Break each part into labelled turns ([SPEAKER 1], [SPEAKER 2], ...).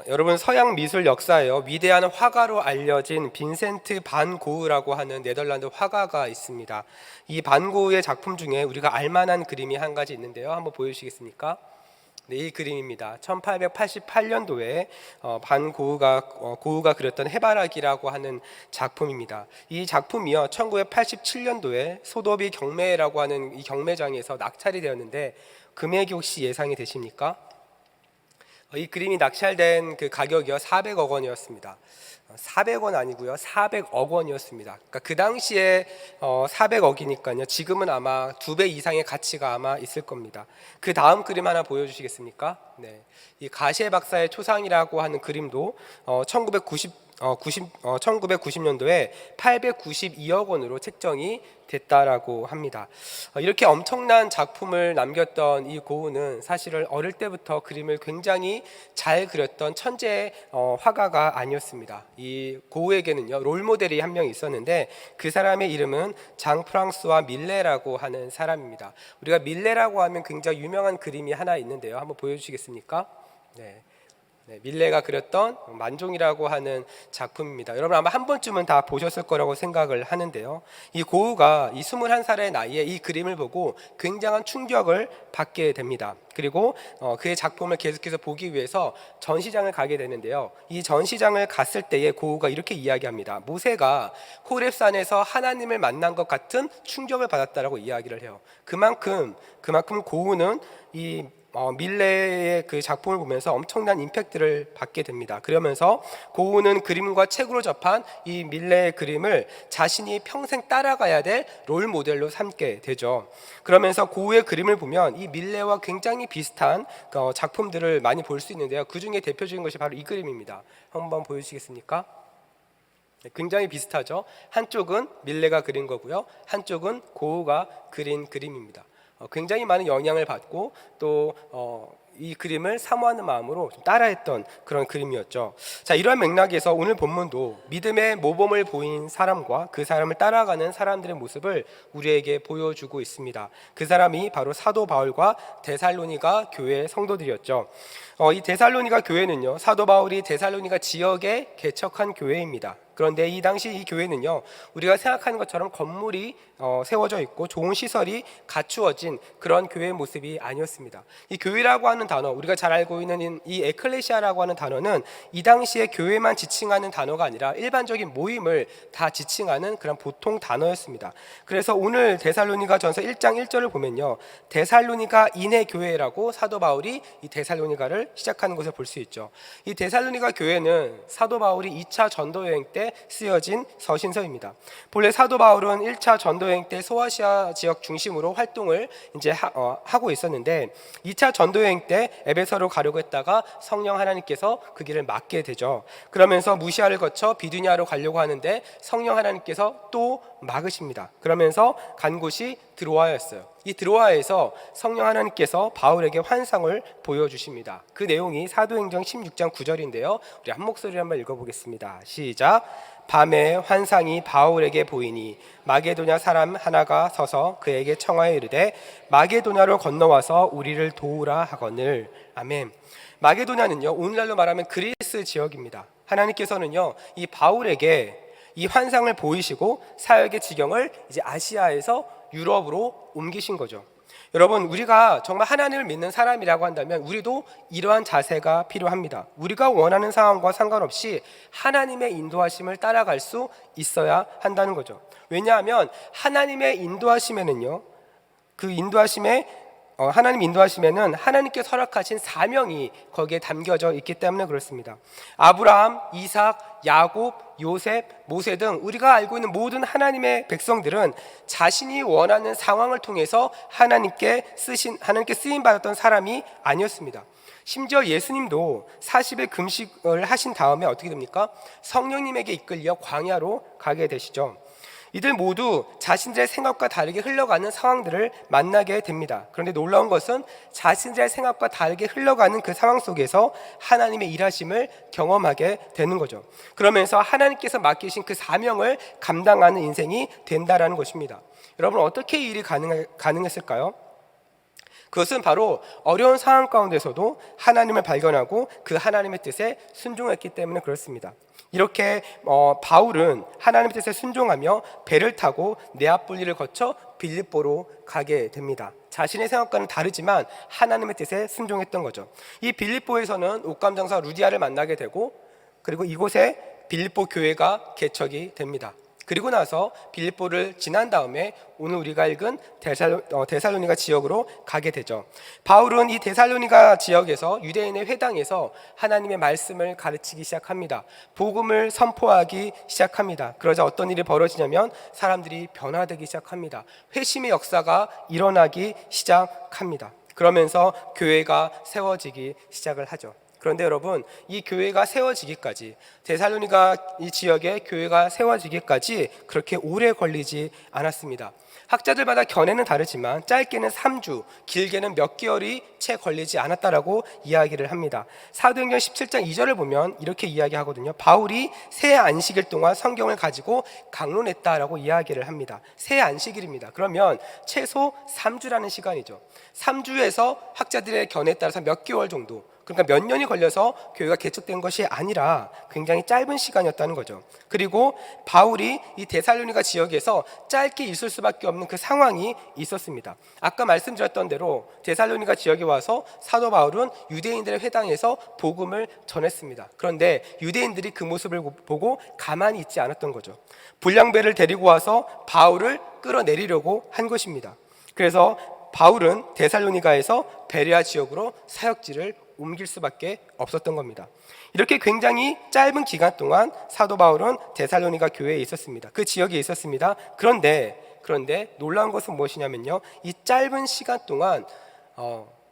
[SPEAKER 1] 여러분, 서양 미술 역사에요, 위대한 화가로 알려진 빈센트 반 고흐라고 하는 네덜란드 화가가 있습니다. 이 반 고흐의 작품 중에 우리가 알만한 그림이 한 가지 있는데요. 한번 보여주시겠습니까? 네, 이 그림입니다. 1888년도에 반 고흐가 그렸던 해바라기라고 하는 작품입니다. 이 작품이요, 1987년도에 소도비 경매라고 하는 이 경매장에서 낙찰이 되었는데, 금액이 혹시 예상이 되십니까? 이 그림이 낙찰된 그 가격이요, 400억 원이었습니다. 400원 아니고요, 400억 원이었습니다. 그러니까 그 당시에 400억이니까요, 지금은 아마 2배 이상의 가치가 아마 있을 겁니다. 그 다음 그림 하나 보여주시겠습니까? 네, 이 가시에 박사의 초상이라고 하는 그림도 1990년도에 892억 원으로 책정이 됐다라고 합니다. 이렇게 엄청난 작품을 남겼던 이 고흐는 사실은 어릴 때부터 그림을 굉장히 잘 그렸던 천재 화가가 아니었습니다. 이 고흐에게는요, 롤모델이 한 명 있었는데, 그 사람의 이름은 장 프랑스와 밀레라고 하는 사람입니다. 우리가 밀레라고 하면 굉장히 유명한 그림이 하나 있는데요. 한번 보여주시겠습니까? 네. 밀레가 그렸던 만종이라고 하는 작품입니다. 여러분 아마 한 번쯤은 다 보셨을 거라고 생각을 하는데요. 이 고흐가 이 21살의 나이에 이 그림을 보고 굉장한 충격을 받게 됩니다. 그리고 그의 작품을 계속해서 보기 위해서 전시장을 가게 되는데요. 이 전시장을 갔을 때에 고흐가 이렇게 이야기합니다. 모세가 호렙산에서 하나님을 만난 것 같은 충격을 받았다라고 이야기를 해요. 그만큼 고흐는 이 밀레의 그 작품을 보면서 엄청난 임팩트를 받게 됩니다. 그러면서 고흐는 그림과 책으로 접한 이 밀레의 그림을 자신이 평생 따라가야 될 롤 모델로 삼게 되죠. 그러면서 고흐의 그림을 보면 이 밀레와 굉장히 비슷한 작품들을 많이 볼 수 있는데요. 그 중에 대표적인 것이 바로 이 그림입니다. 한번 보여주시겠습니까? 굉장히 비슷하죠. 한쪽은 밀레가 그린 거고요, 한쪽은 고흐가 그린 그림입니다. 굉장히 많은 영향을 받고 또 이 그림을 사모하는 마음으로 좀 따라했던 그런 그림이었죠. 자, 이러한 맥락에서 오늘 본문도 믿음의 모범을 보인 사람과 그 사람을 따라가는 사람들의 모습을 우리에게 보여주고 있습니다. 그 사람이 바로 사도 바울과 데살로니가 교회 성도들이었죠. 이 데살로니가 교회는요, 사도 바울이 데살로니가 지역에 개척한 교회입니다. 그런데 이 당시 이 교회는요, 우리가 생각하는 것처럼 건물이 세워져 있고 좋은 시설이 갖추어진 그런 교회의 모습이 아니었습니다. 이 교회라고 하는 단어, 우리가 잘 알고 있는 이 에클레시아라고 하는 단어는 이 당시에 교회만 지칭하는 단어가 아니라 일반적인 모임을 다 지칭하는 그런 보통 단어였습니다. 그래서 오늘 데살로니가 전서 1장 1절을 보면요, 데살로니가인의 교회라고 사도 바울이 이 데살로니가를 시작하는 것을 볼 수 있죠. 이 데살로니가 교회는 사도 바울이 2차 전도 여행 때 쓰여진 서신서입니다. 본래 사도 바울은 1차 전도 여행 때 소아시아 지역 중심으로 활동을 이제 하고 있었는데, 2차 전도 여행 때 에베소로 가려고 했다가 성령 하나님께서 그 길을 막게 되죠. 그러면서 무시아를 거쳐 비두니아로 가려고 하는데 성령 하나님께서 또 막으십니다. 그러면서 간 곳이 드로아였어요. 이 드로아에서 성령 하나님께서 바울에게 환상을 보여주십니다. 그 내용이 사도행전 16장 9절인데요. 우리 한 목소리로 한번 읽어보겠습니다. 시작. 밤에 환상이 바울에게 보이니 마게도냐 사람 하나가 서서 그에게 청하여 이르되 마게도냐로 건너와서 우리를 도우라 하거늘. 아멘. 마게도냐는요, 오늘날로 말하면 그리스 지역입니다. 하나님께서는요, 이 바울에게 이 환상을 보이시고 사역의 지경을 이제 아시아에서 유럽으로 옮기신 거죠. 여러분, 우리가 정말 하나님을 믿는 사람이라고 한다면 우리도 이러한 자세가 필요합니다. 우리가 원하는 상황과 상관없이 하나님의 인도하심을 따라갈 수 있어야 한다는 거죠. 왜냐하면 하나님의 인도하심에는요, 그 인도하심에 하나님 인도하심에는 하나님께서 허락하신 사명이 거기에 담겨져 있기 때문에 그렇습니다. 아브라함, 이삭, 야곱, 요셉, 모세 등 우리가 알고 있는 모든 하나님의 백성들은 자신이 원하는 상황을 통해서 하나님께 쓰임 받았던 사람이 아니었습니다. 심지어 예수님도 40일 금식을 하신 다음에 어떻게 됩니까? 성령님에게 이끌려 광야로 가게 되시죠. 이들 모두 자신들의 생각과 다르게 흘러가는 상황들을 만나게 됩니다. 그런데 놀라운 것은 자신들의 생각과 다르게 흘러가는 그 상황 속에서 하나님의 일하심을 경험하게 되는 거죠. 그러면서 하나님께서 맡기신 그 사명을 감당하는 인생이 된다라는 것입니다. 여러분, 어떻게 이 일이 가능했을까요? 그것은 바로 어려운 상황 가운데서도 하나님을 발견하고 그 하나님의 뜻에 순종했기 때문에 그렇습니다. 이렇게 바울은 하나님의 뜻에 순종하며 배를 타고 네아폴리를 거쳐 빌립보로 가게 됩니다. 자신의 생각과는 다르지만 하나님의 뜻에 순종했던 거죠. 이 빌립보에서는 옥감장사 루디아를 만나게 되고, 그리고 이곳에 빌립보 교회가 개척이 됩니다. 그리고 나서 빌립보를 지난 다음에 오늘 우리가 읽은 데살로니가 지역으로 가게 되죠. 바울은 이 데살로니가 지역에서 유대인의 회당에서 하나님의 말씀을 가르치기 시작합니다. 복음을 선포하기 시작합니다. 그러자 어떤 일이 벌어지냐면 사람들이 변화되기 시작합니다. 회심의 역사가 일어나기 시작합니다. 그러면서 교회가 세워지기 시작을 하죠. 그런데 여러분, 이 교회가 세워지기까지, 데살로니가 이 지역에 교회가 세워지기까지 그렇게 오래 걸리지 않았습니다. 학자들마다 견해는 다르지만 짧게는 3주, 길게는 몇 개월이 채 걸리지 않았다라고 이야기를 합니다. 사도행전 17장 2절을 보면 이렇게 이야기하거든요. 바울이 새 안식일 동안 성경을 가지고 강론했다라고 이야기를 합니다. 새 안식일입니다. 그러면 최소 3주라는 시간이죠. 3주에서 학자들의 견해에 따라서 몇 개월 정도, 그러니까 몇 년이 걸려서 교회가 개척된 것이 아니라 굉장히 짧은 시간이었다는 거죠. 그리고 바울이 이 데살로니가 지역에서 짧게 있을 수밖에 없는 그 상황이 있었습니다. 아까 말씀드렸던 대로 데살로니가 지역에 와서 사도 바울은 유대인들의 회당에서 복음을 전했습니다. 그런데 유대인들이 그 모습을 보고 가만히 있지 않았던 거죠. 불량배를 데리고 와서 바울을 끌어내리려고 한 것입니다. 그래서 바울은 데살로니가에서 베레아 지역으로 사역지를 옮길 수밖에 없었던 겁니다. 이렇게 굉장히 짧은 기간 동안 사도 바울은 데살로니가 교회에 있었습니다. 그 지역에 있었습니다. 그런데 놀라운 것은 무엇이냐면요, 이 짧은 시간 동안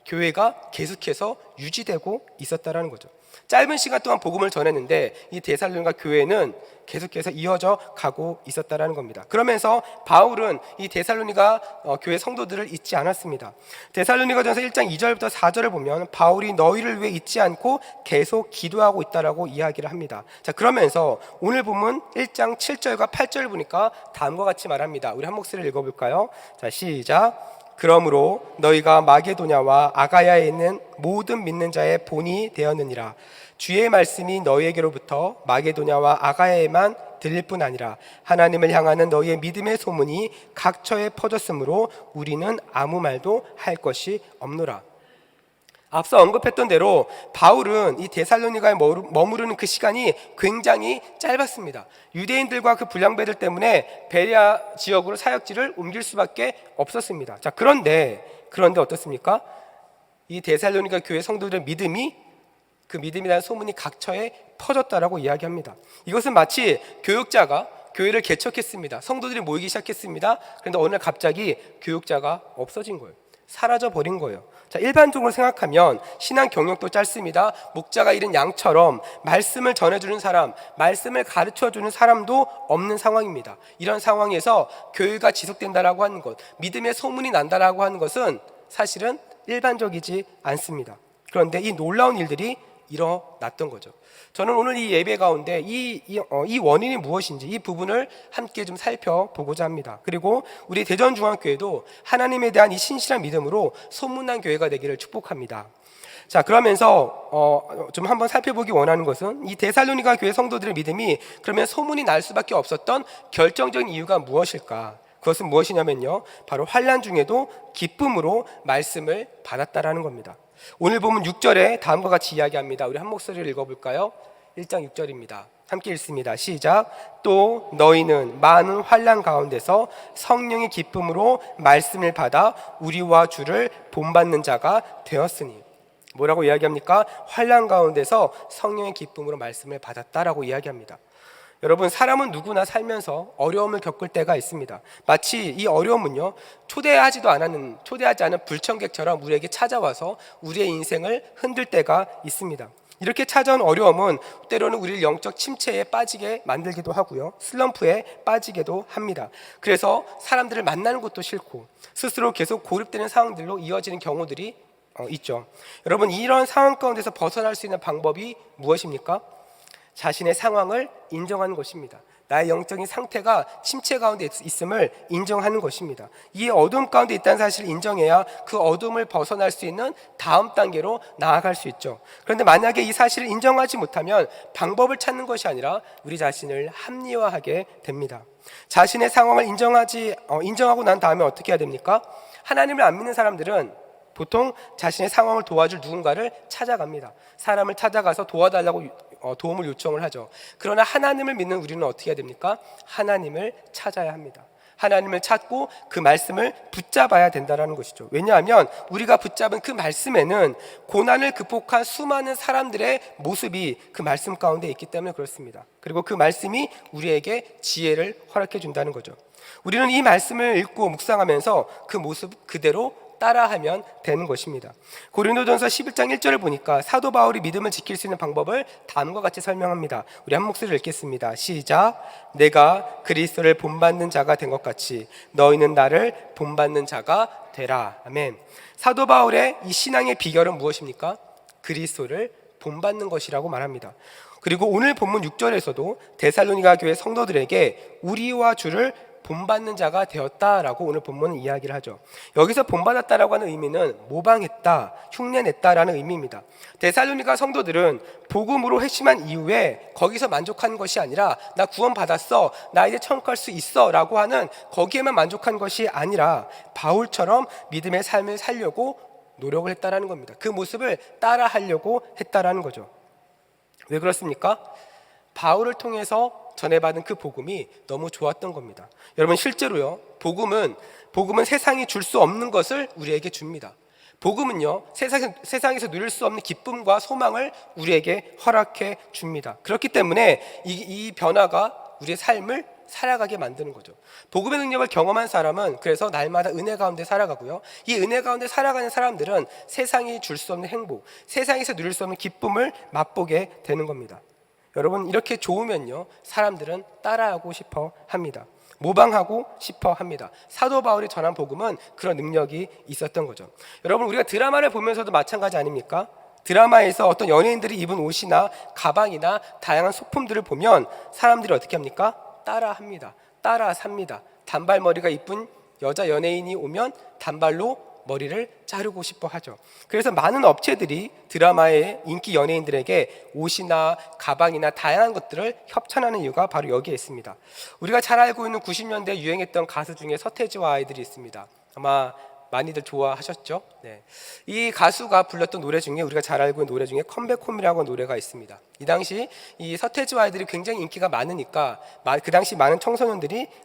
[SPEAKER 1] 교회가 계속해서 유지되고 있었다라는 거죠. 짧은 시간 동안 복음을 전했는데 이 데살로니가 교회는 계속해서 이어져 가고 있었다라는 겁니다. 그러면서 바울은 이 데살로니가 교회 성도들을 잊지 않았습니다. 데살로니가전서 1장 2절부터 4절을 보면 바울이 너희를 위해 잊지 않고 계속 기도하고 있다라고 이야기를 합니다. 자, 그러면서 오늘 본문 1장 7절과 8절을 보니까 다음과 같이 말합니다. 우리 한 목소리를 읽어볼까요? 자, 시작. 그러므로 너희가 마게도냐와 아가야에 있는 모든 믿는 자의 본이 되었느니라. 주의 말씀이 너희에게로부터 마게도냐와 아가야에만 들릴 뿐 아니라 하나님을 향하는 너희의 믿음의 소문이 각처에 퍼졌으므로 우리는 아무 말도 할 것이 없노라. 앞서 언급했던 대로 바울은 이 데살로니가에 머무르는 그 시간이 굉장히 짧았습니다. 유대인들과 그 불량배들 때문에 베레아 지역으로 사역지를 옮길 수밖에 없었습니다. 자, 그런데 어떻습니까? 이 데살로니가 교회 성도들의 그 믿음에 대한 소문이 각처에 퍼졌다라고 이야기합니다. 이것은 마치 교육자가 교회를 개척했습니다. 성도들이 모이기 시작했습니다. 그런데 어느 날 갑자기 교육자가 없어진 거예요. 사라져 버린 거예요. 자, 일반적으로 생각하면 신앙 경력도 짧습니다. 목자가 잃은 양처럼 말씀을 전해주는 사람, 말씀을 가르쳐주는 사람도 없는 상황입니다. 이런 상황에서 교회가 지속된다라고 하는 것, 믿음의 소문이 난다라고 하는 것은 사실은 일반적이지 않습니다. 그런데 이 놀라운 일들이 일어났던 거죠. 저는 오늘 이 예배 가운데 이 원인이 무엇인지 이 부분을 함께 좀 살펴보고자 합니다. 그리고 우리 대전중앙교회도 하나님에 대한 이 신실한 믿음으로 소문난 교회가 되기를 축복합니다. 자, 그러면서 좀 한번 살펴보기 원하는 것은 이 데살로니가 교회 성도들의 믿음이 그러면 소문이 날 수밖에 없었던 결정적인 이유가 무엇일까? 그것은 무엇이냐면요, 바로 환난 중에도 기쁨으로 말씀을 받았다라는 겁니다. 오늘 보면 6절에 다음과 같이 이야기합니다. 우리 한 목소리를 읽어볼까요? 1장 6절입니다. 함께 읽습니다. 시작. 또 너희는 많은 환난 가운데서 성령의 기쁨으로 말씀을 받아 우리와 주를 본받는 자가 되었으니. 뭐라고 이야기합니까? 환난 가운데서 성령의 기쁨으로 말씀을 받았다라고 이야기합니다. 여러분, 사람은 누구나 살면서 어려움을 겪을 때가 있습니다. 마치 이 어려움은요, 초대하지 않은 불청객처럼 우리에게 찾아와서 우리의 인생을 흔들 때가 있습니다. 이렇게 찾아온 어려움은 때로는 우리를 영적 침체에 빠지게 만들기도 하고요, 슬럼프에 빠지기도 합니다. 그래서 사람들을 만나는 것도 싫고 스스로 계속 고립되는 상황들로 이어지는 경우들이 있죠. 여러분, 이런 상황 가운데서 벗어날 수 있는 방법이 무엇입니까? 자신의 상황을 인정하는 것입니다. 나의 영적인 상태가 침체 가운데 있음을 인정하는 것입니다. 이 어둠 가운데 있다는 사실을 인정해야 그 어둠을 벗어날 수 있는 다음 단계로 나아갈 수 있죠. 그런데 만약에 이 사실을 인정하지 못하면 방법을 찾는 것이 아니라 우리 자신을 합리화하게 됩니다. 자신의 상황을 인정하고 난 다음에 어떻게 해야 됩니까? 하나님을 안 믿는 사람들은 보통 자신의 상황을 도와줄 누군가를 찾아갑니다. 사람을 찾아가서 도와달라고 도움을 요청을 하죠. 그러나 하나님을 믿는 우리는 어떻게 해야 됩니까? 하나님을 찾아야 합니다. 하나님을 찾고 그 말씀을 붙잡아야 된다는 것이죠. 왜냐하면 우리가 붙잡은 그 말씀에는 고난을 극복한 수많은 사람들의 모습이 그 말씀 가운데 있기 때문에 그렇습니다. 그리고 그 말씀이 우리에게 지혜를 허락해 준다는 거죠. 우리는 이 말씀을 읽고 묵상하면서 그 모습 그대로 따라하면 되는 것입니다. 고린도전서 11장 1절을 보니까 사도 바울이 믿음을 지킬 수 있는 방법을 다음과 같이 설명합니다. 우리 한 목소리를 읽겠습니다. 시작. 내가 그리스도를 본받는 자가 된 것 같이 너희는 나를 본받는 자가 되라. 아멘. 사도 바울의 이 신앙의 비결은 무엇입니까? 그리스도를 본받는 것이라고 말합니다. 그리고 오늘 본문 6절에서도 데살로니가 교회 성도들에게 우리와 주를 본받는 자가 되었다라고 오늘 본문은 이야기를 하죠. 여기서 본받았다라고 하는 의미는 모방했다, 흉내냈다라는 의미입니다. 데살로니가 성도들은 복음으로 회심한 이후에 거기서 만족한 것이 아니라 나 구원받았어, 나 이제 천국 갈 수 있어 라고 하는 거기에만 만족한 것이 아니라 바울처럼 믿음의 삶을 살려고 노력을 했다라는 겁니다. 그 모습을 따라하려고 했다라는 거죠. 왜 그렇습니까? 바울을 통해서 전해받은 그 복음이 너무 좋았던 겁니다. 여러분 실제로요, 복음은 세상이 줄 수 없는 것을 우리에게 줍니다. 복음은요, 세상에서 누릴 수 없는 기쁨과 소망을 우리에게 허락해 줍니다. 그렇기 때문에 이 변화가 우리의 삶을 살아가게 만드는 거죠. 복음의 능력을 경험한 사람은 그래서 날마다 은혜 가운데 살아가고요, 이 은혜 가운데 살아가는 사람들은 세상이 줄 수 없는 행복, 세상에서 누릴 수 없는 기쁨을 맛보게 되는 겁니다. 여러분 이렇게 좋으면요, 사람들은 따라하고 싶어 합니다. 모방하고 싶어 합니다. 사도 바울이 전한 복음은 그런 능력이 있었던 거죠. 여러분 우리가 드라마를 보면서도 마찬가지 아닙니까? 드라마에서 어떤 연예인들이 입은 옷이나 가방이나 다양한 소품들을 보면 사람들이 어떻게 합니까? 따라합니다. 따라 삽니다. 단발머리가 이쁜 여자 연예인이 오면 단발로 머리를 자르고 싶어 하죠. 그래서 많은 업체들이 드라마의 인기 연예인들에게 옷이나 가방이나 다양한 것들을 협찬하는 이유가 바로 여기에 있습니다. 우리가 잘 알고 있는 90년대 유행했던 가수 중에 서태지와 아이들이 있습니다. 아마 많이들 좋아하셨죠? 네. 이 가수가 불렀던 노래 중에 우리가 잘 알고 있는 노래 중에 컴백홈이라고 하는 노래가 있습니다. 이 당시 이 서태지와 아이들이 굉장히 인기가 많으니까 그 당시 많은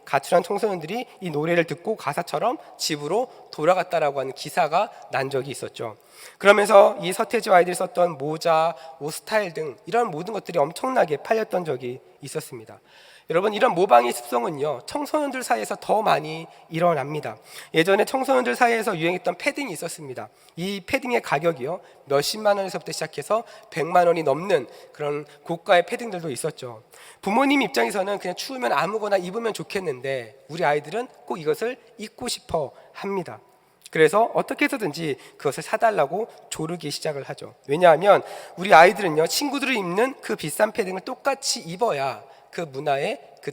[SPEAKER 1] 가출한 청소년들이 이 노래를 듣고 가사처럼 집으로 돌아갔다라고 하는 기사가 난 적이 있었죠. 그러면서 이 서태지와 아이들이 썼던 모자, 옷 스타일 등 이런 모든 것들이 엄청나게 팔렸던 적이 있었습니다. 여러분 이런 모방의 습성은요, 청소년들 사이에서 더 많이 일어납니다. 예전에 청소년들 사이에서 유행했던 패딩이 있었습니다. 이 패딩의 가격이요, 몇십만 원에서부터 시작해서 100만 원이 넘는 그런 고가의 패딩들도 있었죠. 부모님 입장에서는 그냥 추우면 아무거나 입으면 좋겠는데 우리 아이들은 꼭 이것을 입고 싶어 합니다. 그래서 어떻게 해서든지 그것을 사달라고 조르기 시작을 하죠. 왜냐하면 우리 아이들은요, 친구들이 입는 그 비싼 패딩을 똑같이 입어야 그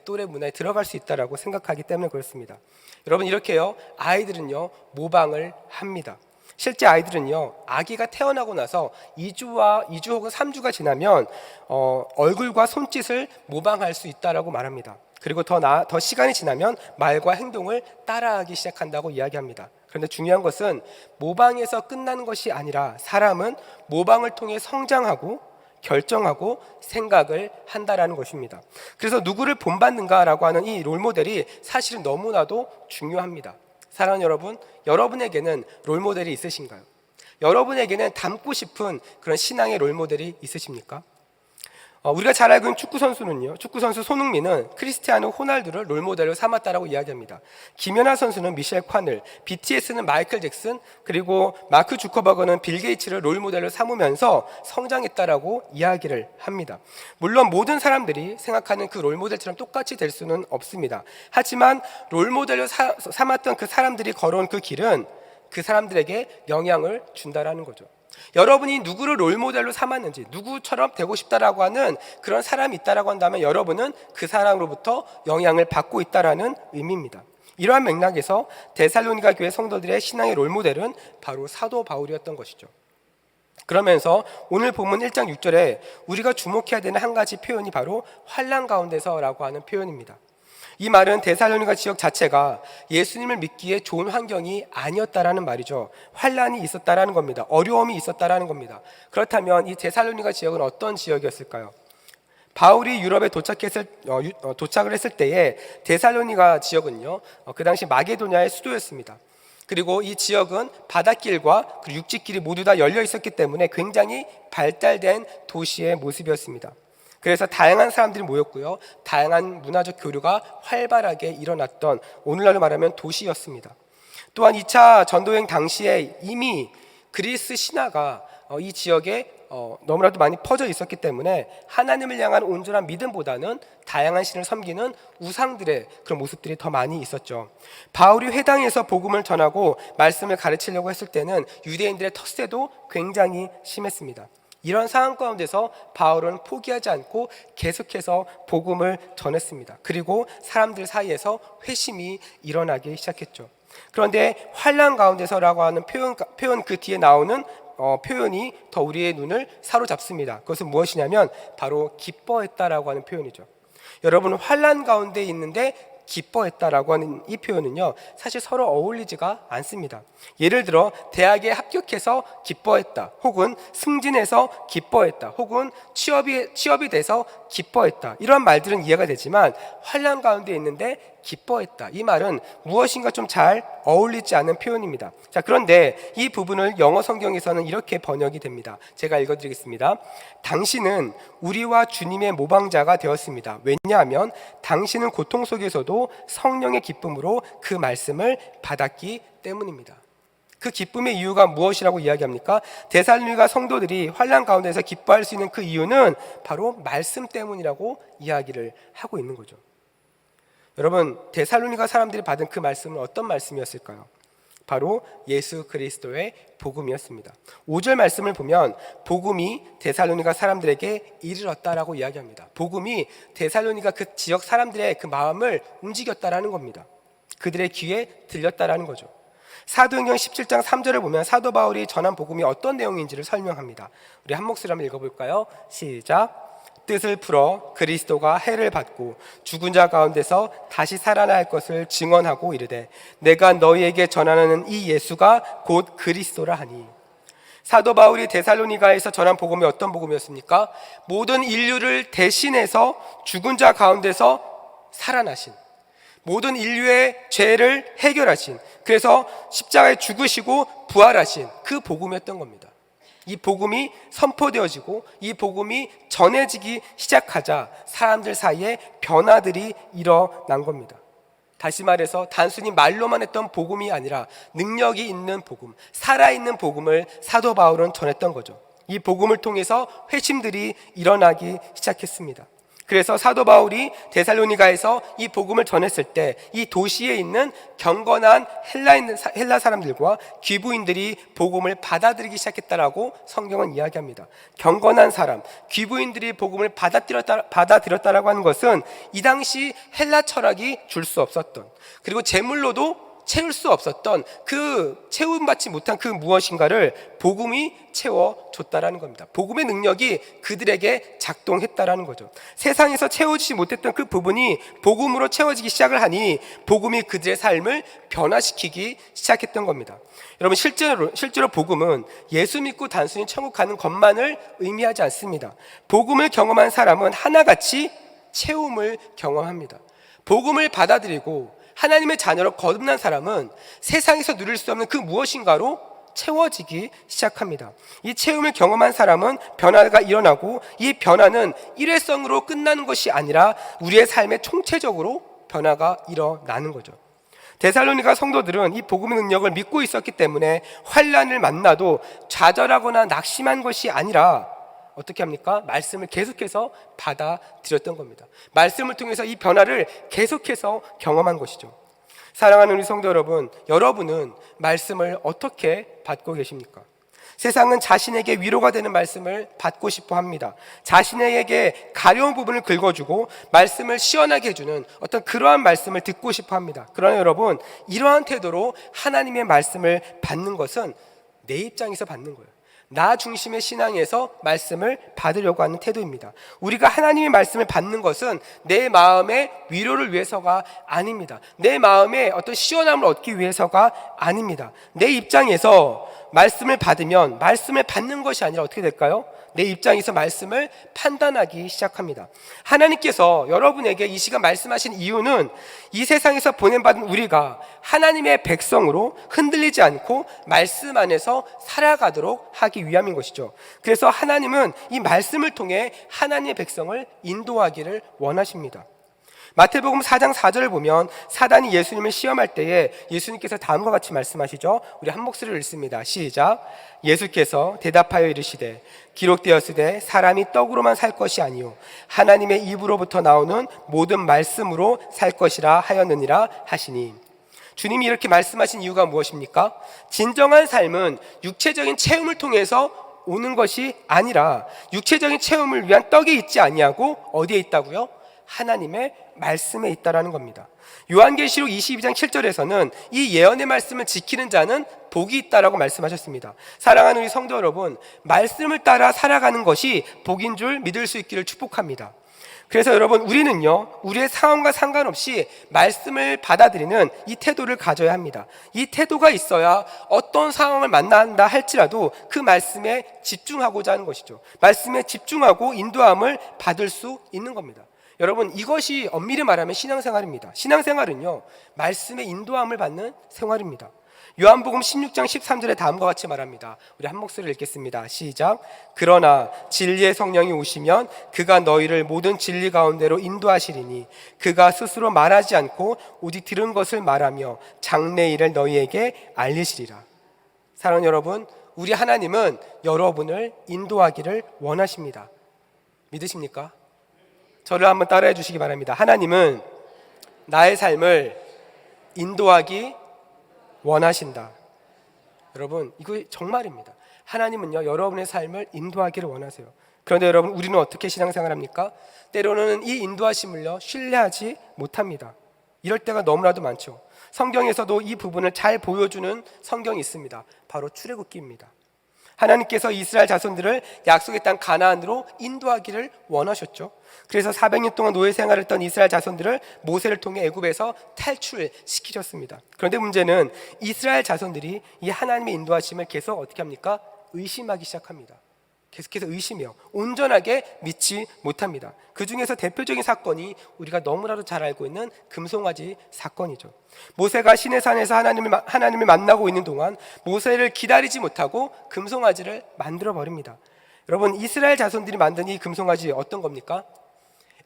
[SPEAKER 1] 또래 문화에 들어갈 수 있다라고 생각하기 때문에 그렇습니다. 여러분 이렇게요, 아이들은요 모방을 합니다. 실제 아이들은요, 아기가 태어나고 나서 2주 혹은 3주가 지나면 얼굴과 손짓을 모방할 수 있다라고 말합니다. 그리고 더 시간이 지나면 말과 행동을 따라하기 시작한다고 이야기합니다. 그런데 중요한 것은 모방에서 끝나는 것이 아니라 사람은 모방을 통해 성장하고 결정하고 생각을 한다라는 것입니다. 그래서 누구를 본받는가라고 하는 이 롤모델이 사실은 너무나도 중요합니다. 사랑하는 여러분, 여러분에게는 롤모델이 있으신가요? 여러분에게는 닮고 싶은 그런 신앙의 롤모델이 있으십니까? 우리가 잘 알고 있는 축구선수 손흥민은 크리스티아노 호날두를 롤모델로 삼았다라고 이야기합니다. 김연아 선수는 미셸 콴을, BTS는 마이클 잭슨, 그리고 마크 주커버그는 빌 게이츠를 롤모델로 삼으면서 성장했다라고 이야기를 합니다. 물론 모든 사람들이 생각하는 그 롤모델처럼 똑같이 될 수는 없습니다. 하지만 롤모델로 삼았던 그 사람들이 걸어온 그 길은 그 사람들에게 영향을 준다라는 거죠. 여러분이 누구를 롤모델로 삼았는지, 누구처럼 되고 싶다라고 하는 그런 사람이 있다라고 한다면 여러분은 그 사람으로부터 영향을 받고 있다라는 의미입니다. 이러한 맥락에서 데살로니가 교회 성도들의 신앙의 롤모델은 바로 사도 바울이었던 것이죠. 그러면서 오늘 본문 1장 6절에 우리가 주목해야 되는 한 가지 표현이 바로 환난 가운데서라고 하는 표현입니다. 이 말은 데살로니가 지역 자체가 예수님을 믿기에 좋은 환경이 아니었다라는 말이죠. 환난이 있었다라는 겁니다. 어려움이 있었다라는 겁니다. 그렇다면 이 데살로니가 지역은 어떤 지역이었을까요? 바울이 유럽에 도착을 했을 때에 데살로니가 지역은요, 그 당시 마게도냐의 수도였습니다. 그리고 이 지역은 바닷길과 육지길이 모두 다 열려 있었기 때문에 굉장히 발달된 도시의 모습이었습니다. 그래서 다양한 사람들이 모였고요, 다양한 문화적 교류가 활발하게 일어났던, 오늘날로 말하면 도시였습니다. 또한 2차 전도여행 당시에 이미 그리스 신화가 이 지역에 너무나도 많이 퍼져 있었기 때문에 하나님을 향한 온전한 믿음보다는 다양한 신을 섬기는 우상들의 그런 모습들이 더 많이 있었죠. 바울이 회당에서 복음을 전하고 말씀을 가르치려고 했을 때는 유대인들의 텃세도 굉장히 심했습니다. 이런 상황 가운데서 바울은 포기하지 않고 계속해서 복음을 전했습니다. 그리고 사람들 사이에서 회심이 일어나기 시작했죠. 그런데 환난 가운데서라고 하는 표현 그 뒤에 나오는 표현이 더 우리의 눈을 사로잡습니다. 그것은 무엇이냐면 바로 기뻐했다라고 하는 표현이죠. 여러분, 환난 가운데 있는데 기뻐했다라고 하는 이 표현은요, 사실 서로 어울리지가 않습니다. 예를 들어 대학에 합격해서 기뻐했다, 혹은 승진해서 기뻐했다, 혹은 취업이 돼서 기뻐했다, 이런 말들은 이해가 되지만 환난 가운데 있는데 기뻐했다, 이 말은 무엇인가 좀 잘 어울리지 않는 표현입니다. 자, 그런데 이 부분을 영어 성경에서는 이렇게 번역이 됩니다. 제가 읽어드리겠습니다. 당신은 우리와 주님의 모방자가 되었습니다. 왜냐하면 당신은 고통 속에서도 성령의 기쁨으로 그 말씀을 받았기 때문입니다. 그 기쁨의 이유가 무엇이라고 이야기합니까? 데살로니가 성도들이 환난 가운데서 기뻐할 수 있는 그 이유는 바로 말씀 때문이라고 이야기를 하고 있는 거죠. 여러분, 데살로니가 사람들이 받은 그 말씀은 어떤 말씀이었을까요? 바로 예수 그리스도의 복음이었습니다. 5절 말씀을 보면 복음이 데살로니가 사람들에게 이르렀다라고 이야기합니다. 복음이 데살로니가 그 지역 사람들의 그 마음을 움직였다라는 겁니다. 그들의 귀에 들렸다라는 거죠. 사도행전 17장 3절을 보면 사도 바울이 전한 복음이 어떤 내용인지를 설명합니다. 우리 한 목소리 한번 읽어볼까요? 시작. 뜻을 풀어 그리스도가 해를 받고 죽은 자 가운데서 다시 살아날 것을 증언하고 이르되 내가 너희에게 전하는 이 예수가 곧 그리스도라 하니. 사도 바울이 데살로니가에서 전한 복음이 어떤 복음이었습니까? 모든 인류를 대신해서 죽은 자 가운데서 살아나신, 모든 인류의 죄를 해결하신, 그래서 십자가에 죽으시고 부활하신 그 복음이었던 겁니다. 이 복음이 선포되어지고 이 복음이 전해지기 시작하자 사람들 사이에 변화들이 일어난 겁니다. 다시 말해서 단순히 말로만 했던 복음이 아니라 능력이 있는 복음, 살아있는 복음을 사도 바울은 전했던 거죠. 이 복음을 통해서 회심들이 일어나기 시작했습니다. 그래서 사도 바울이 데살로니가에서 이 복음을 전했을 때 이 도시에 있는 경건한 헬라 사람들과 귀부인들이 복음을 받아들이기 시작했다라고 성경은 이야기합니다. 경건한 사람, 귀부인들이 복음을 받아들였다라고 하는 것은 이 당시 헬라 철학이 줄 수 없었던, 그리고 제물로도 채울 수 없었던 그 채움받지 못한 그 무엇인가를 복음이 채워줬다라는 겁니다. 복음의 능력이 그들에게 작동했다라는 거죠. 세상에서 채워지지 못했던 그 부분이 복음으로 채워지기 시작을 하니 복음이 그들의 삶을 변화시키기 시작했던 겁니다. 여러분, 실제로 복음은 예수 믿고 단순히 천국 가는 것만을 의미하지 않습니다. 복음을 경험한 사람은 하나같이 채움을 경험합니다. 복음을 받아들이고 하나님의 자녀로 거듭난 사람은 세상에서 누릴 수 없는 그 무엇인가로 채워지기 시작합니다. 이 채움을 경험한 사람은 변화가 일어나고 이 변화는 일회성으로 끝나는 것이 아니라 우리의 삶에 총체적으로 변화가 일어나는 거죠. 데살로니가 성도들은 이 복음의 능력을 믿고 있었기 때문에 환난을 만나도 좌절하거나 낙심한 것이 아니라 어떻게 합니까? 말씀을 계속해서 받아들였던 겁니다. 말씀을 통해서 이 변화를 계속해서 경험한 것이죠. 사랑하는 우리 성도 여러분, 여러분은 말씀을 어떻게 받고 계십니까? 세상은 자신에게 위로가 되는 말씀을 받고 싶어 합니다. 자신에게 가려운 부분을 긁어주고 말씀을 시원하게 해주는 어떤 그러한 말씀을 듣고 싶어 합니다. 그러나 여러분, 이러한 태도로 하나님의 말씀을 받는 것은 내 입장에서 받는 거예요. 나 중심의 신앙에서 말씀을 받으려고 하는 태도입니다. 우리가 하나님의 말씀을 받는 것은 내 마음의 위로를 위해서가 아닙니다. 내 마음의 어떤 시원함을 얻기 위해서가 아닙니다. 내 입장에서 말씀을 받으면 말씀을 받는 것이 아니라 어떻게 될까요? 내 입장에서 말씀을 판단하기 시작합니다. 하나님께서 여러분에게 이 시간 말씀하신 이유는 이 세상에서 보낸받은 우리가 하나님의 백성으로 흔들리지 않고 말씀 안에서 살아가도록 하기 위함인 것이죠. 그래서 하나님은 이 말씀을 통해 하나님의 백성을 인도하기를 원하십니다. 마태복음 4장 4절을 보면 사단이 예수님을 시험할 때에 예수님께서 다음과 같이 말씀하시죠. 우리 한 목소리를 읽습니다. 시작. 예수께서 대답하여 이르시되 기록되었으되 사람이 떡으로만 살 것이 아니요 하나님의 입으로부터 나오는 모든 말씀으로 살 것이라 하였느니라 하시니. 주님이 이렇게 말씀하신 이유가 무엇입니까? 진정한 삶은 육체적인 체험을 통해서 오는 것이 아니라 육체적인 체험을 위한 떡이 있지 아니하고 어디에 있다고요? 하나님의 말씀에 있다라는 겁니다. 요한계시록 22장 7절에서는 이 예언의 말씀을 지키는 자는 복이 있다라고 말씀하셨습니다. 사랑하는 우리 성도 여러분, 말씀을 따라 살아가는 것이 복인 줄 믿을 수 있기를 축복합니다. 그래서 여러분, 우리는요, 우리의 상황과 상관없이 말씀을 받아들이는 이 태도를 가져야 합니다. 이 태도가 있어야 어떤 상황을 만난다 할지라도 그 말씀에 집중하고자 하는 것이죠. 말씀에 집중하고 인도함을 받을 수 있는 겁니다. 여러분, 이것이 엄밀히 말하면 신앙생활입니다. 신앙생활은요, 말씀의 인도함을 받는 생활입니다. 요한복음 16장 13절에 다음과 같이 말합니다. 우리 한 목소리를 읽겠습니다. 시작. 그러나 진리의 성령이 오시면 그가 너희를 모든 진리 가운데로 인도하시리니 그가 스스로 말하지 않고 오직 들은 것을 말하며 장래 일을 너희에게 알리시리라. 사랑하는 여러분, 우리 하나님은 여러분을 인도하기를 원하십니다. 믿으십니까? 저를 한번 따라해 주시기 바랍니다. 하나님은 나의 삶을 인도하기 원하신다. 여러분, 이거 정말입니다. 하나님은요, 여러분의 삶을 인도하기를 원하세요. 그런데 여러분, 우리는 어떻게 신앙생활합니까? 때로는 이 인도하심을요, 신뢰하지 못합니다. 이럴 때가 너무나도 많죠. 성경에서도 이 부분을 잘 보여주는 성경이 있습니다. 바로 출애굽기입니다. 하나님께서 이스라엘 자손들을 약속의 땅 가나안으로 인도하기를 원하셨죠. 그래서 400년 동안 노예 생활을 했던 이스라엘 자손들을 모세를 통해 애굽에서 탈출시키셨습니다. 그런데 문제는 이스라엘 자손들이 이 하나님의 인도하심을 계속 어떻게 합니까? 의심하기 시작합니다. 계속해서 의심해요. 온전하게 믿지 못합니다. 그 중에서 대표적인 사건이 우리가 너무나도 잘 알고 있는 금송아지 사건이죠. 모세가 시내산에서 하나님을 만나고 있는 동안 모세를 기다리지 못하고 금송아지를 만들어 버립니다. 여러분, 이스라엘 자손들이 만든 이 금송아지 어떤 겁니까?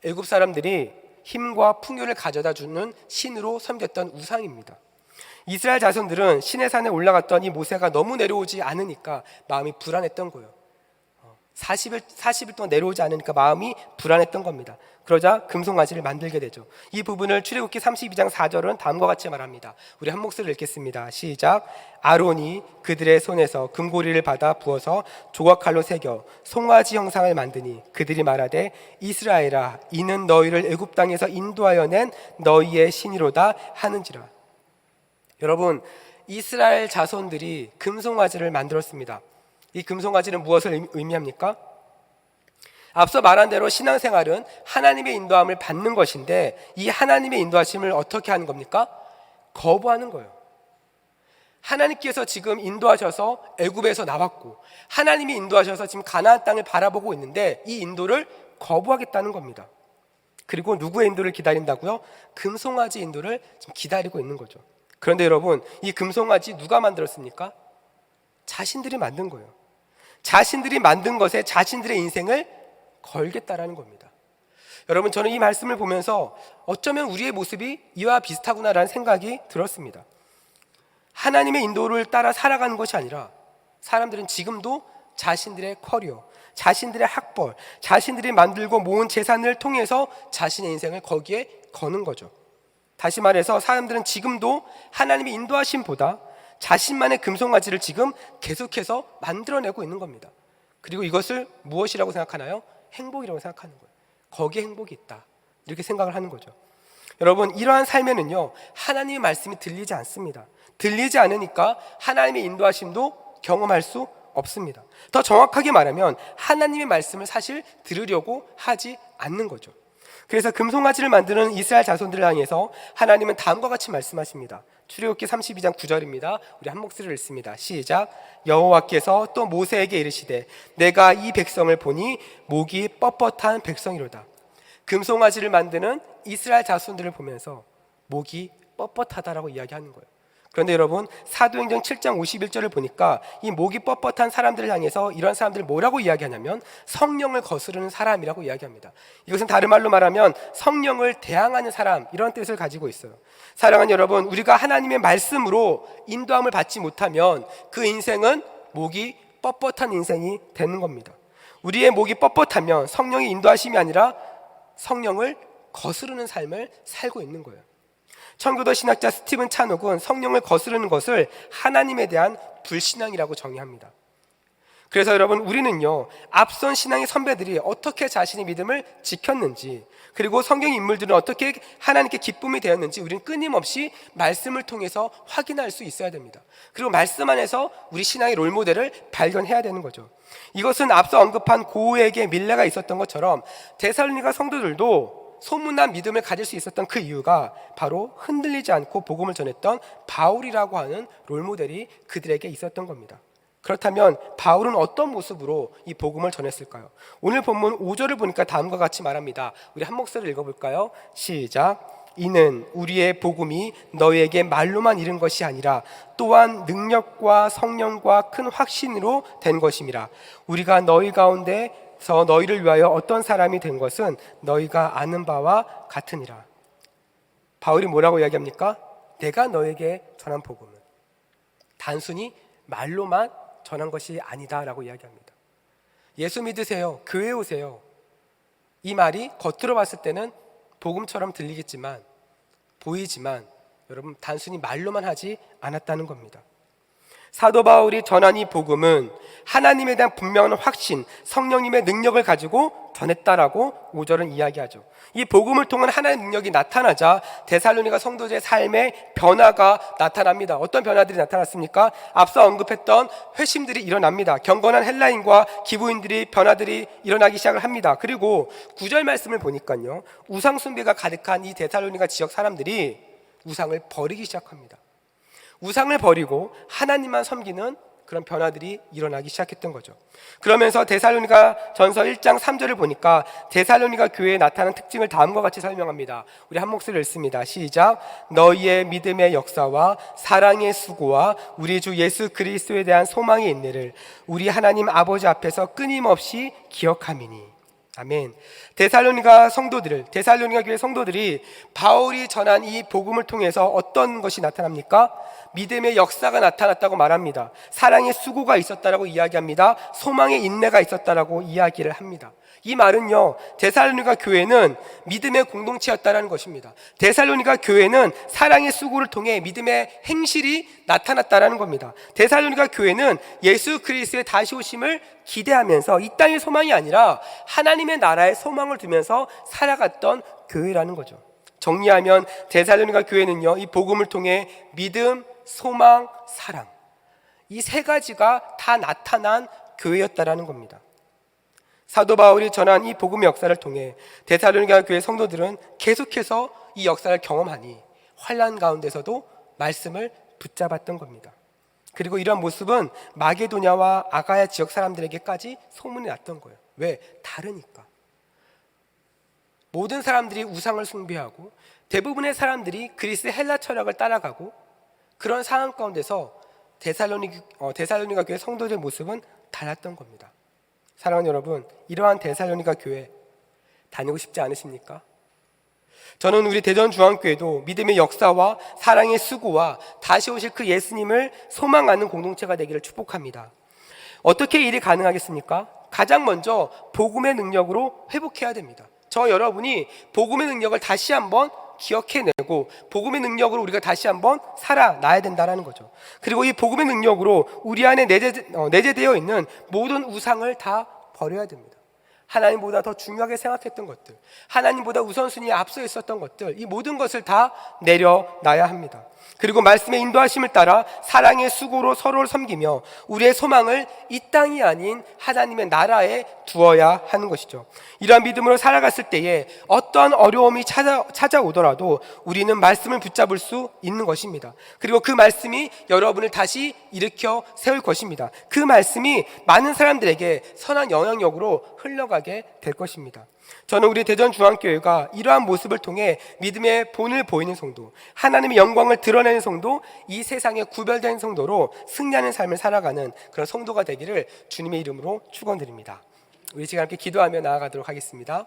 [SPEAKER 1] 애굽 사람들이 힘과 풍요를 가져다 주는 신으로 섬겼던 우상입니다. 이스라엘 자손들은 시내산에 올라갔더니 모세가 너무 내려오지 않으니까 마음이 불안했던 거예요. 40일 동안 내려오지 않으니까 마음이 불안했던 겁니다. 그러자 금송아지를 만들게 되죠. 이 부분을 출애굽기 32장 4절은 다음과 같이 말합니다. 우리 한 목소리를 읽겠습니다. 시작. 아론이 그들의 손에서 금고리를 받아 부어서 조각칼로 새겨 송아지 형상을 만드니 그들이 말하되 이스라엘아, 이는 너희를 애굽 땅에서 인도하여 낸 너희의 신이로다 하는지라. 여러분, 이스라엘 자손들이 금송아지를 만들었습니다. 이 금송아지는 무엇을 의미합니까? 앞서 말한 대로 신앙생활은 하나님의 인도함을 받는 것인데 이 하나님의 인도하심을 어떻게 하는 겁니까? 거부하는 거예요. 하나님께서 지금 인도하셔서 애굽에서 나왔고 하나님이 인도하셔서 지금 가나안 땅을 바라보고 있는데 이 인도를 거부하겠다는 겁니다. 그리고 누구의 인도를 기다린다고요? 금송아지 인도를 지금 기다리고 있는 거죠. 그런데 여러분, 이 금송아지 누가 만들었습니까? 자신들이 만든 거예요. 자신들이 만든 것에 자신들의 인생을 걸겠다라는 겁니다. 여러분, 저는 이 말씀을 보면서 어쩌면 우리의 모습이 이와 비슷하구나라는 생각이 들었습니다. 하나님의 인도를 따라 살아가는 것이 아니라 사람들은 지금도 자신들의 커리어, 자신들의 학벌, 자신들이 만들고 모은 재산을 통해서 자신의 인생을 거기에 거는 거죠. 다시 말해서 사람들은 지금도 하나님의 인도하심보다 자신만의 금송아지를 지금 계속해서 만들어내고 있는 겁니다. 그리고 이것을 무엇이라고 생각하나요? 행복이라고 생각하는 거예요. 거기에 행복이 있다, 이렇게 생각을 하는 거죠. 여러분, 이러한 삶에는요, 하나님의 말씀이 들리지 않습니다. 들리지 않으니까 하나님의 인도하심도 경험할 수 없습니다. 더 정확하게 말하면 하나님의 말씀을 사실 들으려고 하지 않는 거죠. 그래서 금송아지를 만드는 이스라엘 자손들을 향해서 하나님은 다음과 같이 말씀하십니다. 출애굽기 32장 9절입니다. 우리 한 목소리를 읽습니다. 시작. 여호와께서 또 모세에게 이르시되 내가 이 백성을 보니 목이 뻣뻣한 백성이로다. 금송아지를 만드는 이스라엘 자손들을 보면서 목이 뻣뻣하다라고 이야기하는 거예요. 그런데 여러분, 사도행전 7장 51절을 보니까 이 목이 뻣뻣한 사람들을 향해서 이런 사람들을 뭐라고 이야기하냐면 성령을 거스르는 사람이라고 이야기합니다. 이것은 다른 말로 말하면 성령을 대항하는 사람, 이런 뜻을 가지고 있어요. 사랑하는 여러분, 우리가 하나님의 말씀으로 인도함을 받지 못하면 그 인생은 목이 뻣뻣한 인생이 되는 겁니다. 우리의 목이 뻣뻣하면 성령의 인도하심이 아니라 성령을 거스르는 삶을 살고 있는 거예요. 청교도 신학자 스티븐 찬옥은 성령을 거스르는 것을 하나님에 대한 불신앙이라고 정의합니다. 그래서 여러분, 우리는요, 앞선 신앙의 선배들이 어떻게 자신의 믿음을 지켰는지, 그리고 성경 인물들은 어떻게 하나님께 기쁨이 되었는지 우리는 끊임없이 말씀을 통해서 확인할 수 있어야 됩니다. 그리고 말씀 안에서 우리 신앙의 롤모델을 발견해야 되는 거죠. 이것은 앞서 언급한 고우에게 밀레가 있었던 것처럼 데살로니가 성도들도 소문난 믿음을 가질 수 있었던 그 이유가 바로 흔들리지 않고 복음을 전했던 바울이라고 하는 롤모델이 그들에게 있었던 겁니다. 그렇다면 바울은 어떤 모습으로 이 복음을 전했을까요? 오늘 본문 5절을 보니까 다음과 같이 말합니다. 우리 한 목소리를 읽어볼까요? 시작. 이는 우리의 복음이 너희에게 말로만 이른 것이 아니라 또한 능력과 성령과 큰 확신으로 된 것임이라. 우리가 너희 가운데서 너희를 위하여 어떤 사람이 된 것은 너희가 아는 바와 같으니라. 바울이 뭐라고 이야기합니까? 내가 너에게 전한 복음은 단순히 말로만 전한 것이 아니다라고 이야기합니다. 예수 믿으세요, 교회 오세요, 이 말이 겉으로 봤을 때는 복음처럼 들리겠지만, 보이지만 여러분, 단순히 말로만 하지 않았다는 겁니다. 사도 바울이 전한 이 복음은 하나님에 대한 분명한 확신, 성령님의 능력을 가지고 전했다라고 5절은 이야기하죠. 이 복음을 통한 하나님의 능력이 나타나자 데살로니가 성도들의 삶에 변화가 나타납니다. 어떤 변화들이 나타났습니까? 앞서 언급했던 회심들이 일어납니다. 경건한 헬라인과 기부인들이 변화들이 일어나기 시작을 합니다. 그리고 9절 말씀을 보니까요, 우상 숭배가 가득한 이 데살로니가 지역 사람들이 우상을 버리기 시작합니다. 우상을 버리고 하나님만 섬기는 그런 변화들이 일어나기 시작했던 거죠. 그러면서 데살로니가 전서 1장 3절을 보니까 데살로니가 교회에 나타난 특징을 다음과 같이 설명합니다. 우리 한 목소리를 읽습니다. 시작. 너희의 믿음의 역사와 사랑의 수고와 우리 주 예수 그리스도에 대한 소망의 인내를 우리 하나님 아버지 앞에서 끊임없이 기억함이니. 아멘. 데살로니가 교회 성도들이 바울이 전한 이 복음을 통해서 어떤 것이 나타납니까? 믿음의 역사가 나타났다고 말합니다. 사랑의 수고가 있었다라고 이야기합니다. 소망의 인내가 있었다라고 이야기를 합니다. 이 말은요, 데살로니가 교회는 믿음의 공동체였다라는 것입니다. 데살로니가 교회는 사랑의 수고를 통해 믿음의 행실이 나타났다라는 겁니다. 데살로니가 교회는 예수 그리스도의 다시 오심을 기대하면서 이 땅의 소망이 아니라 하나님의 나라의 소망을 두면서 살아갔던 교회라는 거죠. 정리하면 데살로니가 교회는요, 이 복음을 통해 믿음, 소망, 사랑, 이 세 가지가 다 나타난 교회였다라는 겁니다. 사도 바울이 전한 이 복음의 역사를 통해 데살로니가 교회 성도들은 계속해서 이 역사를 경험하니 환난 가운데서도 말씀을 붙잡았던 겁니다. 그리고 이런 모습은 마게도냐와 아가야 지역 사람들에게까지 소문이 났던 거예요. 왜? 다르니까. 모든 사람들이 우상을 숭배하고 대부분의 사람들이 그리스 헬라 철학을 따라가고 그런 상황 가운데서 데살로니가 교회 성도들의 모습은 달랐던 겁니다. 사랑하는 여러분, 이러한 데살로니가 교회 다니고 싶지 않으십니까? 저는 우리 대전중앙교회도 믿음의 역사와 사랑의 수고와 다시 오실 그 예수님을 소망하는 공동체가 되기를 축복합니다. 어떻게 일이 가능하겠습니까? 가장 먼저 복음의 능력으로 회복해야 됩니다. 저 여러분이 복음의 능력을 다시 한번 기억해내고 복음의 능력으로 우리가 다시 한번 살아나야 된다는 거죠. 그리고 이 복음의 능력으로 우리 안에 내재되어 있는 모든 우상을 다 버려야 됩니다. 하나님보다 더 중요하게 생각했던 것들, 하나님보다 우선순위에 앞서 있었던 것들, 이 모든 것을 다 내려놔야 합니다. 그리고 말씀의 인도하심을 따라 사랑의 수고로 서로를 섬기며 우리의 소망을 이 땅이 아닌 하나님의 나라에 두어야 하는 것이죠. 이러한 믿음으로 살아갔을 때에 어떠한 어려움이 찾아오더라도 우리는 말씀을 붙잡을 수 있는 것입니다. 그리고 그 말씀이 여러분을 다시 일으켜 세울 것입니다. 그 말씀이 많은 사람들에게 선한 영향력으로 흘러가게 될 것입니다. 저는 우리 대전중앙교회가 이러한 모습을 통해 믿음의 본을 보이는 성도, 하나님의 영광을 드러내는 성도, 이 세상에 구별된 성도로 승리하는 삶을 살아가는 그런 성도가 되기를 주님의 이름으로 축원드립니다. 우리 지금 함께 기도하며 나아가도록 하겠습니다.